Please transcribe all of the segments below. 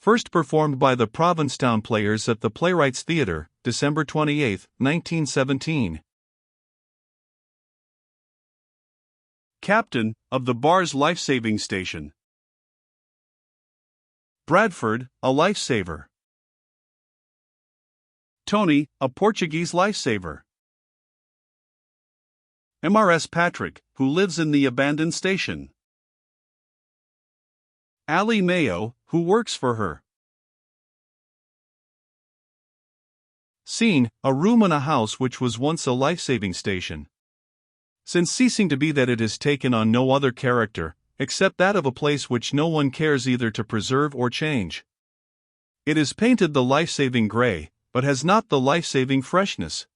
First performed by the Provincetown Players at the Playwrights Theatre, December 28, 1917. Captain of the bar's life-saving station. Bradford, a lifesaver. Tony, a Portuguese lifesaver. MRS Patrick, who lives in the abandoned station. Allie Mayo, who works for her. Scene: a room in a house which was once a life-saving station. Since ceasing to be that, it has taken on no other character, except that of a place which no one cares either to preserve or change. It is painted the life-saving gray, but has not the life-saving freshness.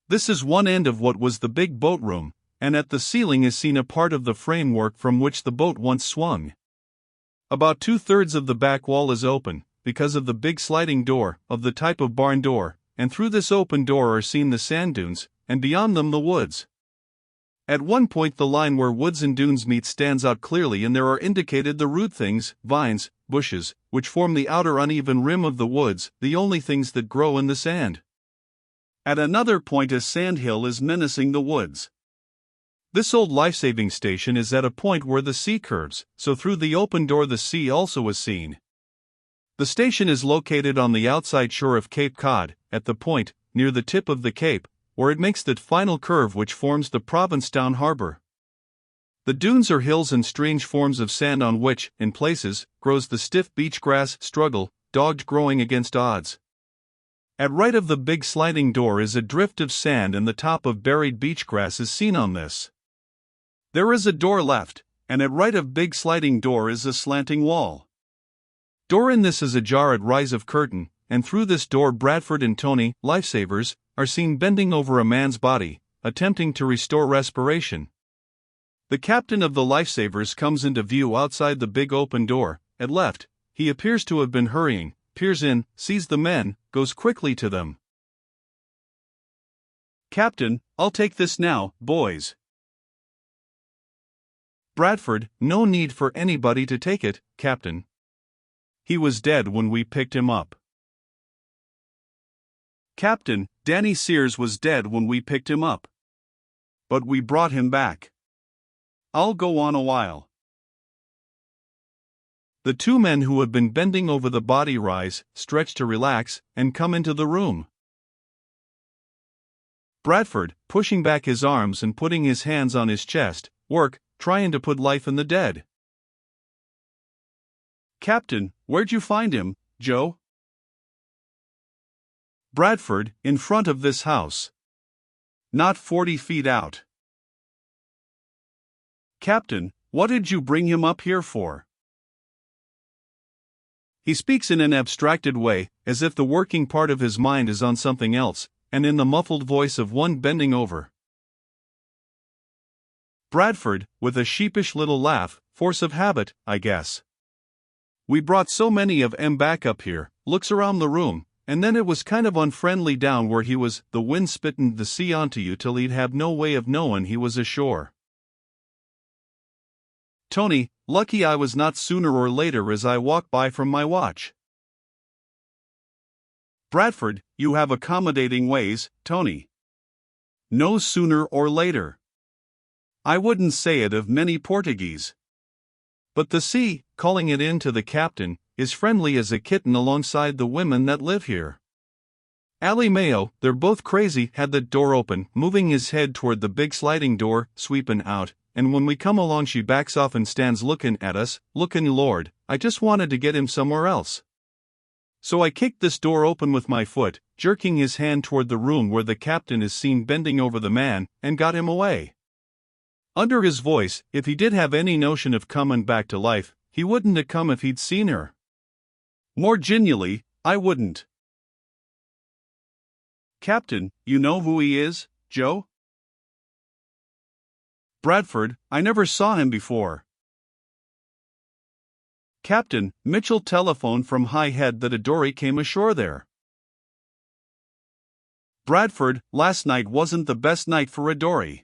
This is one end of what was the big boat room, and at the ceiling is seen a part of the framework from which the boat once swung. About 2/3 of the back wall is open, because of the big sliding door, of the type of barn door, and through this open door are seen the sand dunes, and beyond them the woods. At one point the line where woods and dunes meet stands out clearly, and there are indicated the root things, vines, bushes, which form the outer uneven rim of the woods, the only things that grow in the sand. At another point a sandhill is menacing the woods. This old life-saving station is at a point where the sea curves, so through the open door the sea also is seen. The station is located on the outside shore of Cape Cod, at the point, near the tip of the cape, where it makes that final curve which forms the Provincetown harbor. The dunes are hills and strange forms of sand on which, in places, grows the stiff beach grass, dogged growing against odds. At right of the big sliding door is a drift of sand, and the top of buried beach grass is seen on this. There is a door left, and at right of big sliding door is a slanting wall. Door in this is ajar at rise of curtain, and through this door Bradford and Tony, lifesavers, are seen bending over a man's body, attempting to restore respiration. The captain of the lifesavers comes into view outside the big open door, at left. He appears to have been hurrying, peers in, sees the men, goes quickly to them. Captain, I'll take this now, boys. Bradford, no need for anybody to take it, Captain. He was dead when we picked him up. Captain, Danny Sears was dead when we picked him up. But we brought him back. I'll go on a while. The two men who have been bending over the body rise, stretch to relax, and come into the room. Bradford, pushing back his arms and putting his hands on his chest, work, trying to put life in the dead. Captain, where'd you find him, Joe? Bradford, in front of this house. Not 40 feet out. Captain, what did you bring him up here for? He speaks in an abstracted way, as if the working part of his mind is on something else, and in the muffled voice of one bending over. Bradford, with a sheepish little laugh, force of habit, I guess. We brought so many of 'em back up here, looks around the room, and then it was kind of unfriendly down where he was, the wind spittin' the sea onto you till he'd have no way of knowin' he was ashore. Tony, lucky I was not sooner or later as I walk by from my watch. Bradford, you have accommodating ways, Tony. No sooner or later. I wouldn't say it of many Portuguese. But the sea, calling it in to the captain, is friendly as a kitten alongside the women that live here. Allie Mayo, they're both crazy, had the door open, moving his head toward the big sliding door, sweepin' out, and when we come along she backs off and stands lookin' at us, lookin' Lord, I just wanted to get him somewhere else. So I kicked this door open with my foot, jerking his hand toward the room where the captain is seen bending over the man, and got him away. Under his voice, if he did have any notion of comin' back to life, he wouldn't have come if he'd seen her. More genially, I wouldn't. Captain, you know who he is, Joe? Bradford, I never saw him before. Captain, Mitchell telephoned from High Head that a dory came ashore there. Bradford, last night wasn't the best night for a dory.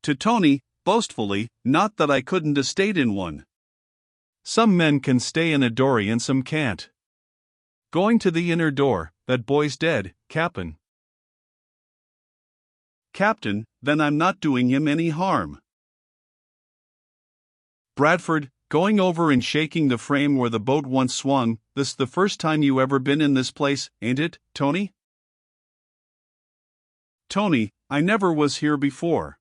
To Tony, boastfully, not that I couldn't have stayed in one. Some men can stay in a dory and some can't. Going to the inner door, that boy's dead, Cap'n. Captain, then I'm not doing him any harm. Bradford, going over and shaking the frame where the boat once swung, this the first time you ever been in this place, ain't it, Tony? Tony, I never was here before.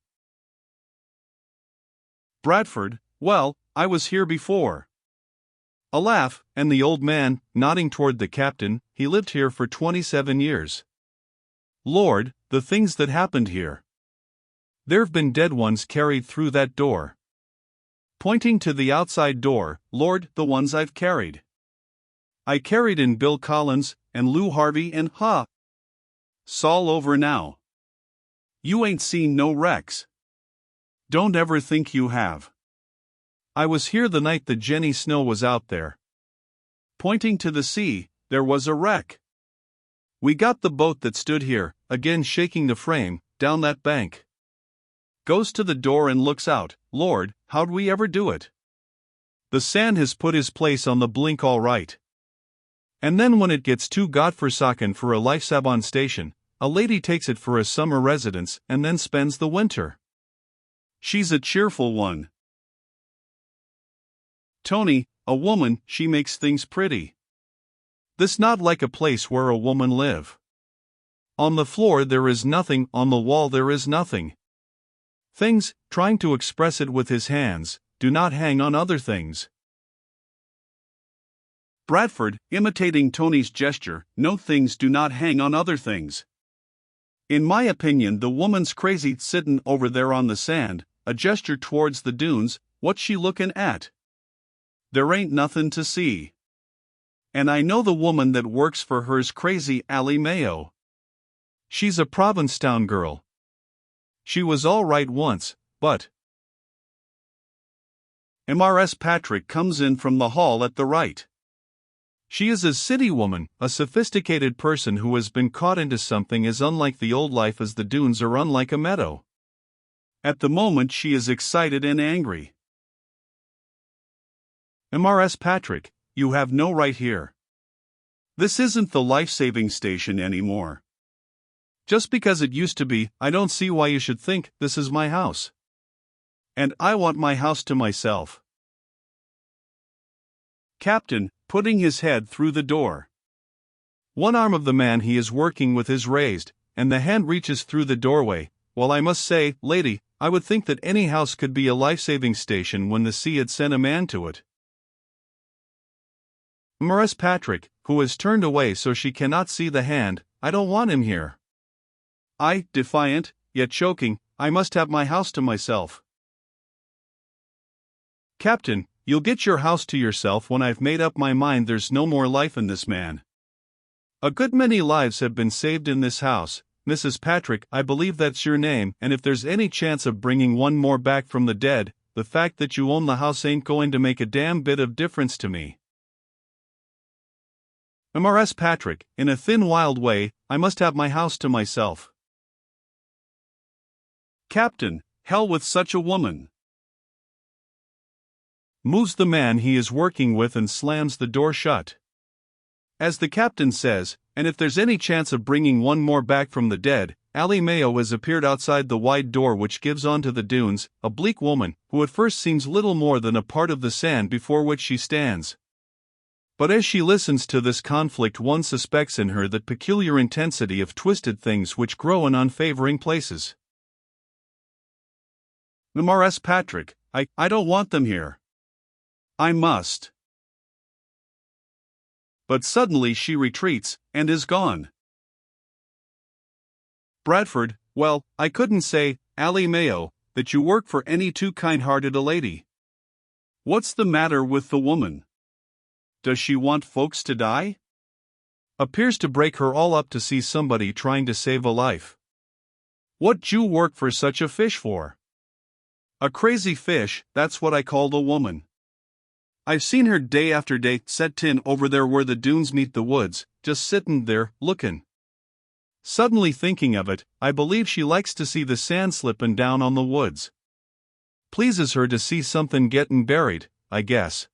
Bradford, well, I was here before. A laugh, and the old man, nodding toward the captain, he lived here for 27 years. Lord, the things that happened here. There've been dead ones carried through that door. Pointing to the outside door, Lord, the ones I've carried. I carried in Bill Collins, and Lou Harvey and S'all over now. You ain't seen no wrecks. Don't ever think you have. I was here the night that Jenny Snow was out there. Pointing to the sea, there was a wreck. We got the boat that stood here, again shaking the frame, down that bank. Goes to the door and looks out. Lord, how'd we ever do it? The sand has put his place on the blink all right. And then when it gets too godforsaken for a life-saving station, a lady takes it for a summer residence and then spends the winter. She's a cheerful one. Tony, a woman, she makes things pretty. This not like a place where a woman live. On the floor there is nothing, on the wall there is nothing. Things, trying to express it with his hands, do not hang on other things. Bradford, imitating Tony's gesture, no things do not hang on other things. In my opinion the woman's crazy sittin' over there on the sand, a gesture towards the dunes, what's she lookin' at? There ain't nothin' to see. And I know the woman that works for her's crazy Allie Mayo. She's a Provincetown girl. She was all right once, but Mrs. Patrick comes in from the hall at the right. She is a city woman, a sophisticated person who has been caught into something as unlike the old life as the dunes are unlike a meadow. At the moment she is excited and angry. Mrs. Patrick, you have no right here. This isn't the life-saving station anymore. Just because it used to be, I don't see why you should think this is my house. And I want my house to myself. Captain, putting his head through the door. One arm of the man he is working with is raised, and the hand reaches through the doorway. Well, I must say, lady, I would think that any house could be a life-saving station when the sea had sent a man to it. Mrs. Patrick, who has turned away so she cannot see the hand, I don't want him here. I, defiant, yet choking, I must have my house to myself. Captain, you'll get your house to yourself when I've made up my mind there's no more life in this man. A good many lives have been saved in this house, Mrs. Patrick, I believe that's your name, and if there's any chance of bringing one more back from the dead, the fact that you own the house ain't going to make a damn bit of difference to me. Mrs. Patrick, in a thin wild way, I must have my house to myself. Captain, hell with such a woman. Moves the man he is working with and slams the door shut. As the captain says, and if there's any chance of bringing one more back from the dead, Allie Mayo has appeared outside the wide door which gives onto the dunes, a bleak woman, who at first seems little more than a part of the sand before which she stands. But as she listens to this conflict one suspects in her that peculiar intensity of twisted things which grow in unfavoring places. Mrs. Patrick, I don't want them here. I must. But suddenly she retreats, and is gone. Bradford, well, I couldn't say, Allie Mayo, that you work for any too kind-hearted a lady. What's the matter with the woman? Does she want folks to die? Appears to break her all up to see somebody trying to save a life. What'd you work for such a fish for? A crazy fish, that's what I called a woman. I've seen her day after day set in over there where the dunes meet the woods, just sittin' there, lookin'. Suddenly thinking of it, I believe she likes to see the sand slippin' down on the woods. Pleases her to see something gettin' buried, I guess.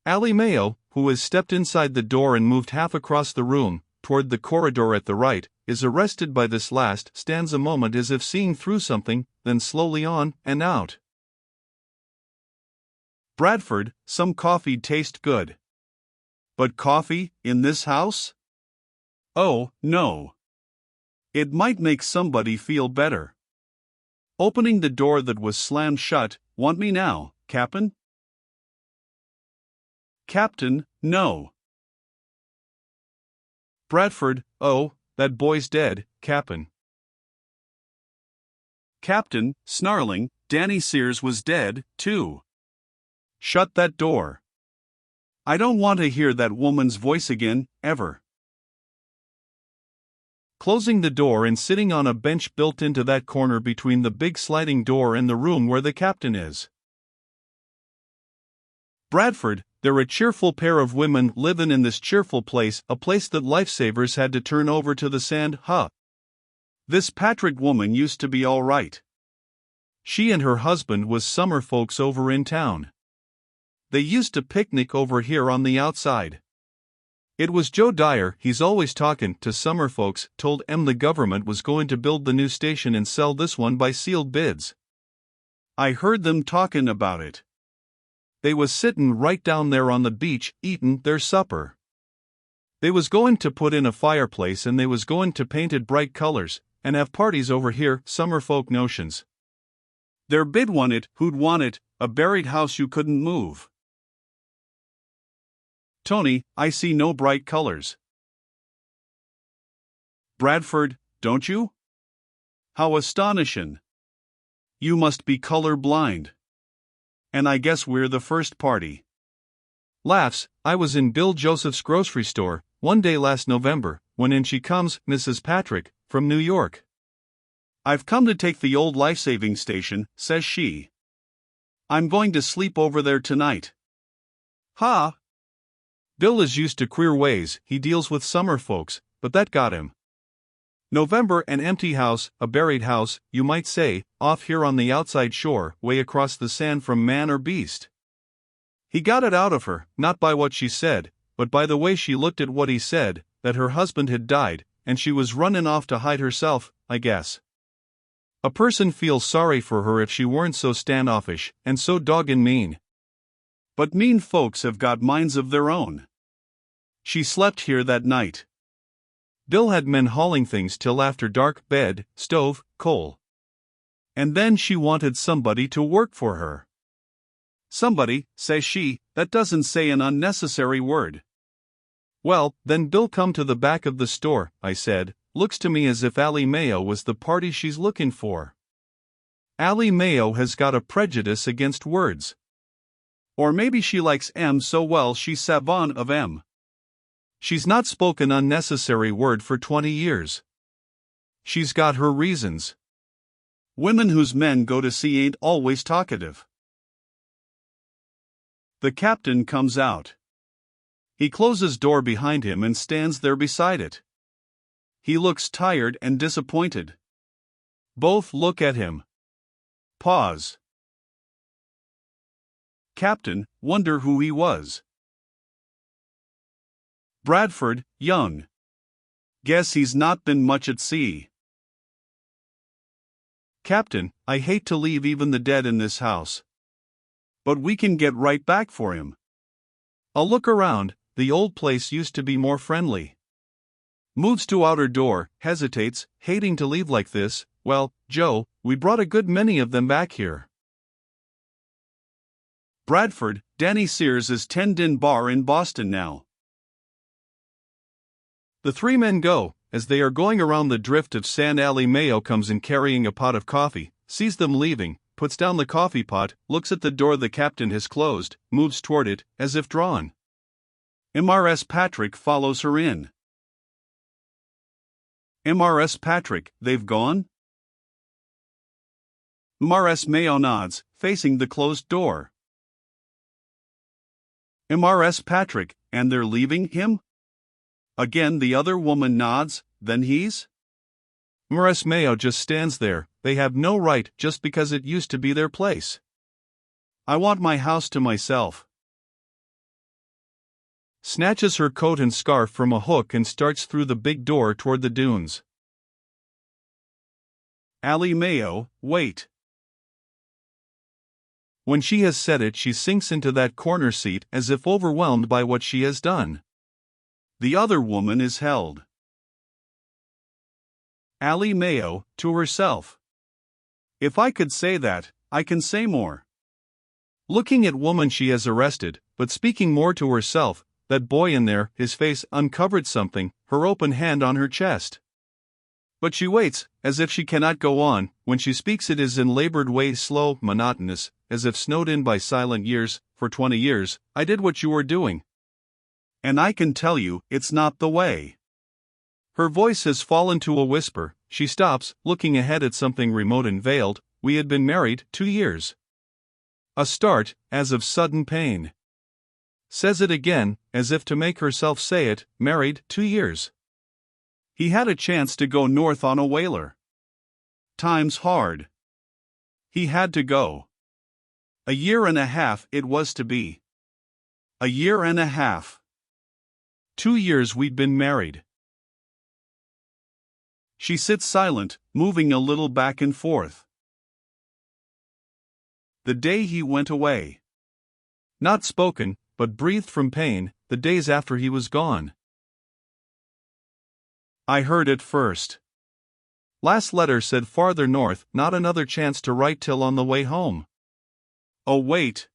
Allie Mayo, who has stepped inside the door and moved half across the room, toward the corridor at the right, is arrested by this last, stands a moment as if seeing through something, then slowly on and out. Bradford, some coffee tastes good. But coffee, in this house? Oh, no. It might make somebody feel better. Opening the door that was slammed shut, want me now, Captain? Captain, no. Bradford, oh, that boy's dead, Cap'n. Captain, snarling, Danny Sears was dead, too. Shut that door. I don't want to hear that woman's voice again, ever. Closing the door and sitting on a bench built into that corner between the big sliding door and the room where the captain is. Bradford, they're a cheerful pair of women livin' in this cheerful place, a place that lifesavers had to turn over to the sand, huh? This Patrick woman used to be all right. She and her husband was summer folks over in town. They used to picnic over here on the outside. It was Joe Dyer, he's always talkin' to summer folks, told the government was going to build the new station and sell this one by sealed bids. I heard them talkin' about it. They was sittin' right down there on the beach, eatin' their supper. They was going to put in a fireplace and they was going to paint it bright colors, and have parties over here, summer folk notions. Their bid won it, who'd want it, a buried house you couldn't move. Tony, I see no bright colors. Bradford, don't you? How astonishing. You must be color blind. And I guess we're the first party. Laughs, I was in Bill Joseph's grocery store, one day last November, when in she comes, Mrs. Patrick, from New York. I've come to take the old life-saving station, says she. I'm going to sleep over there tonight. Ha! Bill is used to queer ways, he deals with summer folks, but that got him. November, an empty house, a buried house, you might say, off here on the outside shore, way across the sand from man or beast. He got it out of her, not by what she said, but by the way she looked at what he said, that her husband had died, and she was runnin' off to hide herself, I guess. A person feels sorry for her if she weren't so standoffish, and so doggin' mean. But mean folks have got minds of their own. She slept here that night. Bill had men hauling things till after dark, bed, stove, coal. And then she wanted somebody to work for her. Somebody, says she, that doesn't say an unnecessary word. Well, then Bill come to the back of the store, I said, looks to me as if Allie Mayo was the party she's looking for. Allie Mayo has got a prejudice against words. Or maybe she likes M so well she's savant of M. She's not spoken unnecessary word for 20 years. She's got her reasons. Women whose men go to see ain't always talkative. The captain comes out. He closes door behind him and stands there beside it. He looks tired and disappointed. Both look at him. Pause. Captain, wonder who he was. Bradford, young. Guess he's not been much at sea. Captain, I hate to leave even the dead in this house. But we can get right back for him. I'll look around, the old place used to be more friendly. Moves to outer door, hesitates, hating to leave like this. Well, Joe, we brought a good many of them back here. Bradford, Danny Sears is tend in bar in Boston now. The three men go. As they are going around the drift of sand, Allie Mayo comes in carrying a pot of coffee, sees them leaving, puts down the coffee pot, looks at the door the captain has closed, moves toward it, as if drawn. MRS Patrick follows her in. MRS Patrick, they've gone? MRS Mayo nods, facing the closed door. MRS Patrick, and they're leaving him? Again the other woman nods, then he's? MRS Mayo just stands there, they have no right just because it used to be their place. I want my house to myself. snatches her coat and scarf from a hook and starts through the big door toward the dunes. Allie Mayo, wait. When she has said it, she sinks into that corner seat as if overwhelmed by what she has done. The other woman is held. Allie Mayo, to herself. If I could say that, I can say more. Looking at woman she has arrested, but speaking more to herself, that boy in there, his face uncovered, something, her open hand on her chest. But she waits, as if she cannot go on. When she speaks it is in labored way, slow, monotonous, as if snowed in by silent years. For 20 years, I did what you were doing. And I can tell you, it's not the way. Her voice has fallen to a whisper. She stops, looking ahead at something remote and veiled. We had been married 2 years. A start, as of sudden pain. Says it again, as if to make herself say it, married 2 years. He had a chance to go north on a whaler. Time's hard. He had to go. 1.5 years it was to be. 1.5 years. 2 years we'd been married. She sits silent, moving a little back and forth. The day he went away. Not spoken, but breathed from pain, the days after he was gone. I heard it first. Last letter said farther north, not another chance to write till on the way home. Oh wait.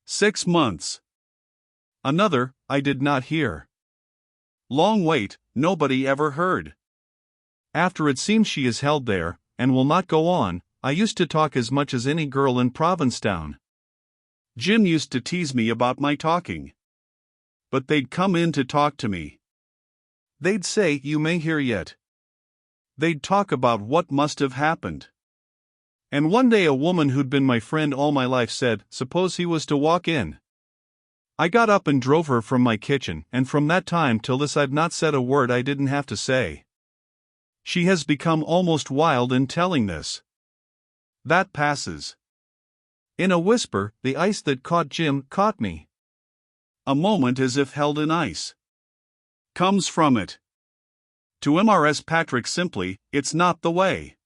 6 months. Another, I did not hear. Long wait, nobody ever heard. After it seems she is held there, and will not go on. I used to talk as much as any girl in Provincetown. Jim used to tease me about my talking. But they'd come in to talk to me. They'd say, you may hear yet. They'd talk about what must have happened. And one day a woman who'd been my friend all my life said, suppose he was to walk in. I got up and drove her from my kitchen, and from that time till this I've not said a word I didn't have to say. She has become almost wild in telling this. That passes. In a whisper, the ice that caught Jim caught me. A moment as if held in ice. Comes from it. To Mrs. Patrick simply, it's not the way.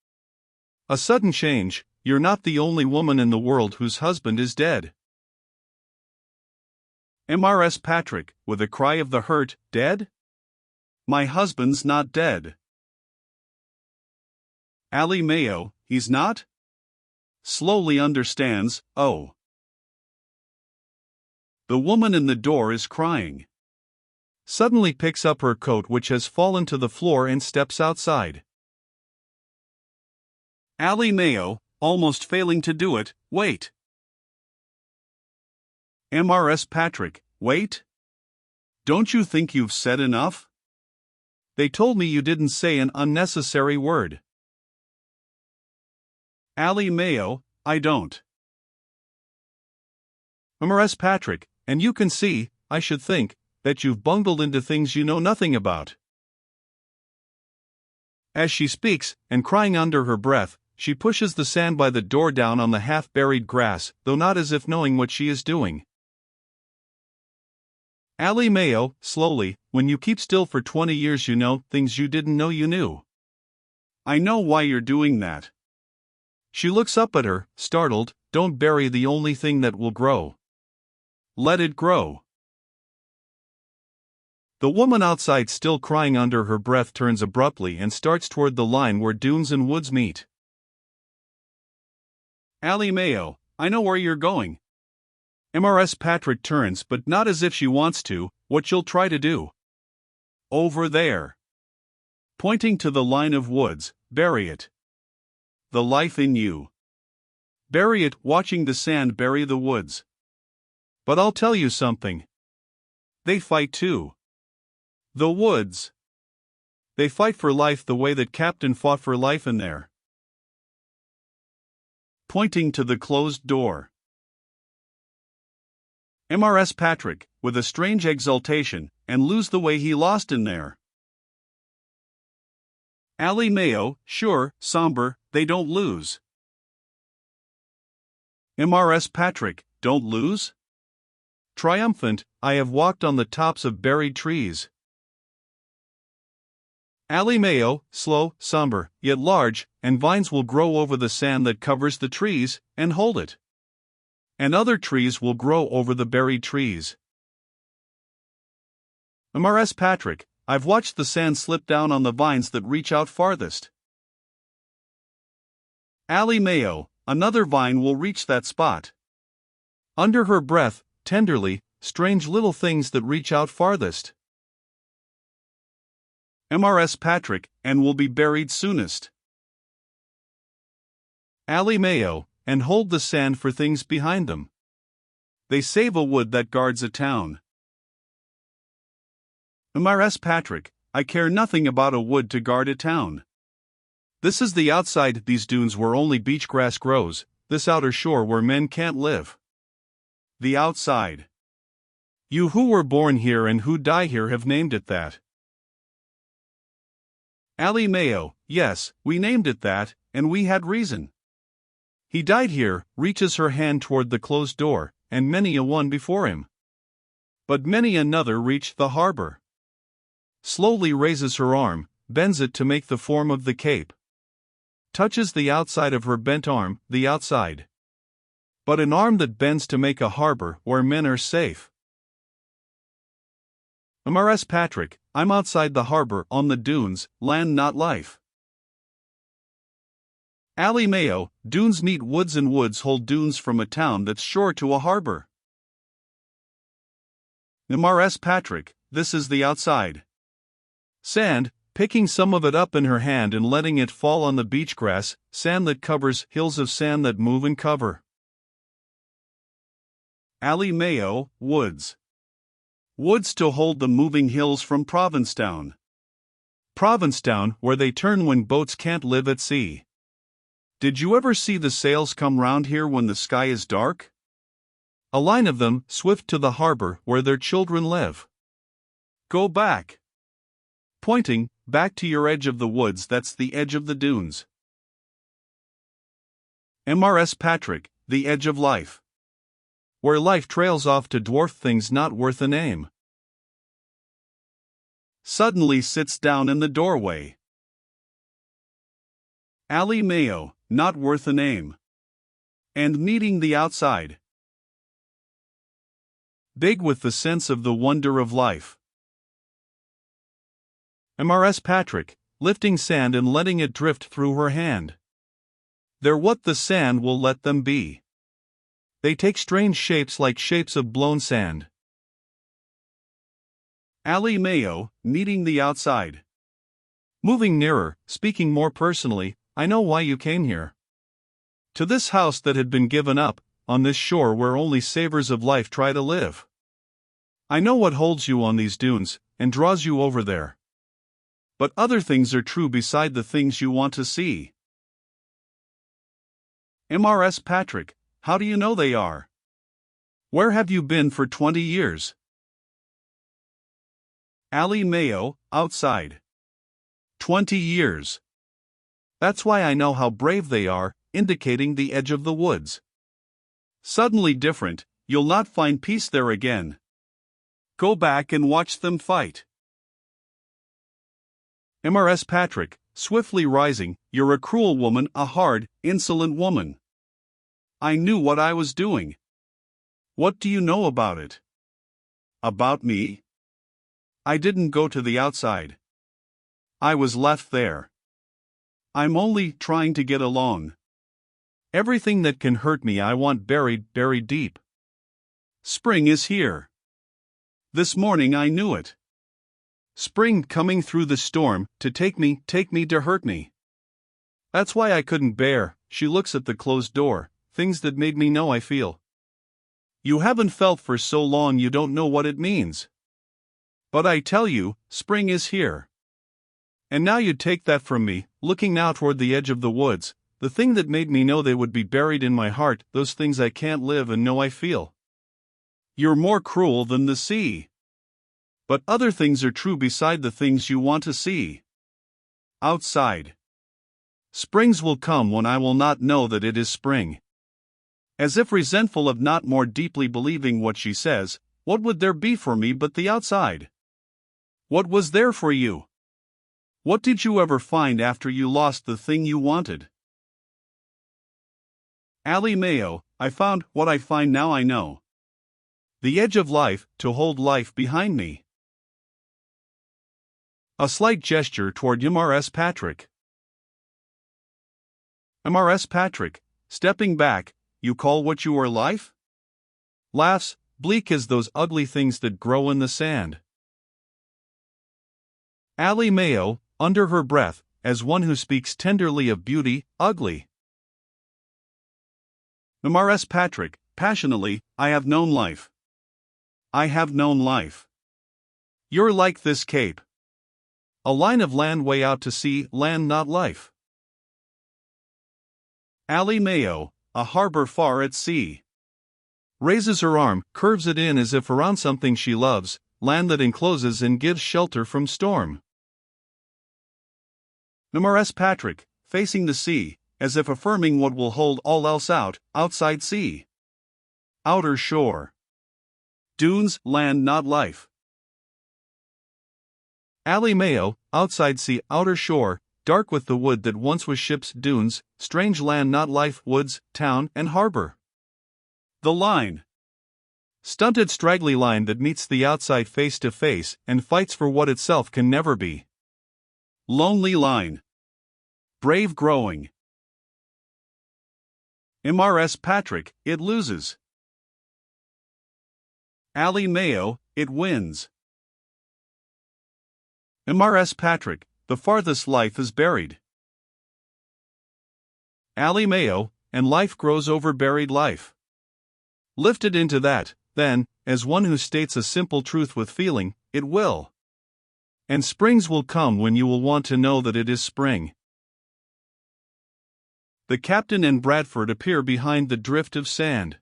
A sudden change. You're not the only woman in the world whose husband is dead. Mrs. Patrick, with a cry of the hurt, dead? My husband's not dead. Allie Mayo, he's not? Slowly understands, oh. The woman in the door is crying. Suddenly picks up her coat which has fallen to the floor and steps outside. Allie Mayo, almost failing to do it, wait. Mrs. Patrick, wait? Don't you think you've said enough? They told me you didn't say an unnecessary word. Allie Mayo, I don't. Mrs. Patrick, and you can see, I should think, that you've bungled into things you know nothing about. As she speaks, and crying under her breath, she pushes the sand by the door down on the half-buried grass, though not as if knowing what she is doing. Allie Mayo, slowly, when you keep still for 20 years you know things you didn't know you knew. I know why you're doing that. She looks up at her, startled. Don't bury the only thing that will grow. Let it grow. The woman outside, still crying under her breath, turns abruptly and starts toward the line where dunes and woods meet. Allie Mayo, I know where you're going. Mrs. Patrick turns, but not as if she wants to. What you'll try to do. Over there. Pointing to the line of woods, bury it. The life in you. Bury it, watching the sand bury the woods. But I'll tell you something. They fight too. The woods. They fight for life the way that Captain fought for life in there. Pointing to the closed door. Mrs. Patrick, with a strange exultation, and lose the way he lost in there. Allie Mayo, sure, somber, they don't lose. Mrs. Patrick, don't lose? triumphant, I have walked on the tops of buried trees. Alimeo, slow, somber, yet large, and vines will grow over the sand that covers the trees, and hold it. And other trees will grow over the buried trees. Mrs. Patrick, I've watched the sand slip down on the vines that reach out farthest. Alimeo, another vine will reach that spot. Under her breath, tenderly, strange little things that reach out farthest. Mrs. Patrick, and will be buried soonest. Alimeo, and hold the sand for things behind them. They save a wood that guards a town. Mrs. Patrick, I care nothing about a wood to guard a town. This is the outside, these dunes where only beach grass grows, this outer shore where men can't live. The outside. You who were born here and who die here have named it that. Alimeo, yes, we named it that, and we had reason. He died here, reaches her hand toward the closed door, and many a one before him. But many another reached the harbor. Slowly raises her arm, bends it to make the form of the cape. Touches the outside of her bent arm, the outside. But an arm that bends to make a harbor where men are safe. Mrs. Patrick, I'm outside the harbor, on the dunes, land not life. Alimeo, dunes meet woods and woods hold dunes from a town that's shore to a harbor. Mrs. Patrick, this is the outside. Sand, picking some of it up in her hand and letting it fall on the beach grass, sand that covers hills of sand that move and cover. Alimeo, woods. Woods to hold the moving hills from Provincetown. Provincetown, where they turn when boats can't live at sea. Did you ever see the sails come round here when the sky is dark? A line of them, swift to the harbor where their children live. Go back. Pointing, back to your edge of the woods, that's the edge of the dunes. Mrs. Patrick, the edge of life. Where life trails off to dwarf things not worth a name. Suddenly sits down in the doorway. Alimeo, not worth a name. And meeting the outside. Big with the sense of the wonder of life. Mrs. Patrick, lifting sand and letting it drift through her hand. They're what the sand will let them be. They take strange shapes like shapes of blown sand. Alimeo, meeting the outside. Moving nearer, speaking more personally, I know why you came here. To this house that had been given up, on this shore where only savors of life try to live. I know what holds you on these dunes, and draws you over there. But other things are true beside the things you want to see. Mrs. Patrick, how do you know they are? Where have you been for 20 years? Alimeo, outside. 20 years. That's why I know how brave they are, indicating the edge of the woods. Suddenly different, you'll not find peace there again. Go back and watch them fight. Mrs. Patrick, swiftly rising, you're a cruel woman, a hard, insolent woman. I knew what I was doing. What do you know about it? About me? I didn't go to the outside. I was left there. I'm only trying to get along. Everything that can hurt me I want buried deep. Spring is here. This morning I knew it. Spring coming through the storm, to take me to hurt me. That's why I couldn't bear, she looks at the closed door, things that made me know I feel. You haven't felt for so long you don't know what it means. But I tell you, spring is here. And now you take that from me, looking now toward the edge of the woods, the thing that made me know they would be buried in my heart, those things I can't live and know I feel. You're more cruel than the sea. But other things are true beside the things you want to see. Outside. Springs will come when I will not know that it is spring. As if resentful of not more deeply believing what she says, What would there be for me but the outside? What was there for you? What did you ever find after you lost the thing you wanted? Ally Mayo, I found what I find now I know. The edge of life, to hold life behind me. A slight gesture toward Mrs. Patrick. Mrs. Patrick, stepping back, you call what you are life? Laughs, bleak as those ugly things that grow in the sand. Ally Mayo, under her breath, as one who speaks tenderly of beauty, ugly. Mrs. Patrick, passionately, I have known life. I have known life. You're like this cape. A line of land way out to sea, land not life. Ally Mayo, a harbor far at sea. Raises her arm, curves it in as if around something she loves, land that encloses and gives shelter from storm. Mrs. Patrick, facing the sea, as if affirming what will hold all else out, outside sea. Outer shore. Dunes, land not life. Ally Mayo, outside sea, outer shore, dark with the wood that once was ships, dunes, strange land not life, woods, town, and harbor. The line. Stunted straggly line that meets the outside face to face and fights for what itself can never be. Lonely line. Brave growing. Mrs. Patrick, it loses. Ally Mayo, it wins. Mrs. Patrick, the farthest life is buried. Ally Mayo, and life grows over buried life. Lifted into that, then, as one who states a simple truth with feeling, it will. And springs will come when you will want to know that it is spring. The captain and Bradford appear behind the drift of sand.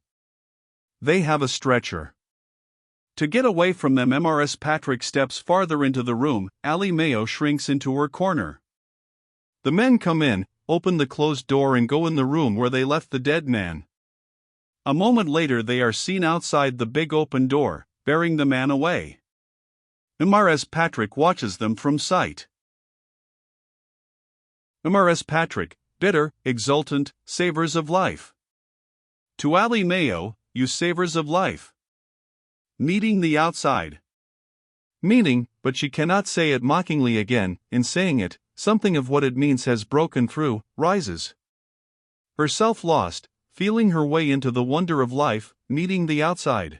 They have a stretcher. To get away from them, Mrs. Patrick steps farther into the room. Ally Mayo shrinks into her corner. The men come in, open the closed door and go in the room where they left the dead man. A moment later they are seen outside the big open door, bearing the man away. Mrs. Patrick watches them from sight. Mrs. Patrick, bitter, exultant, savors of life. To Ally Mayo, you savors of life. Meeting the outside. Meaning, but she cannot say it mockingly again, in saying it, something of what it means has broken through, rises. Herself lost, feeling her way into the wonder of life, meeting the outside.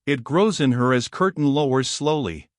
It grows in her as curtain lowers slowly.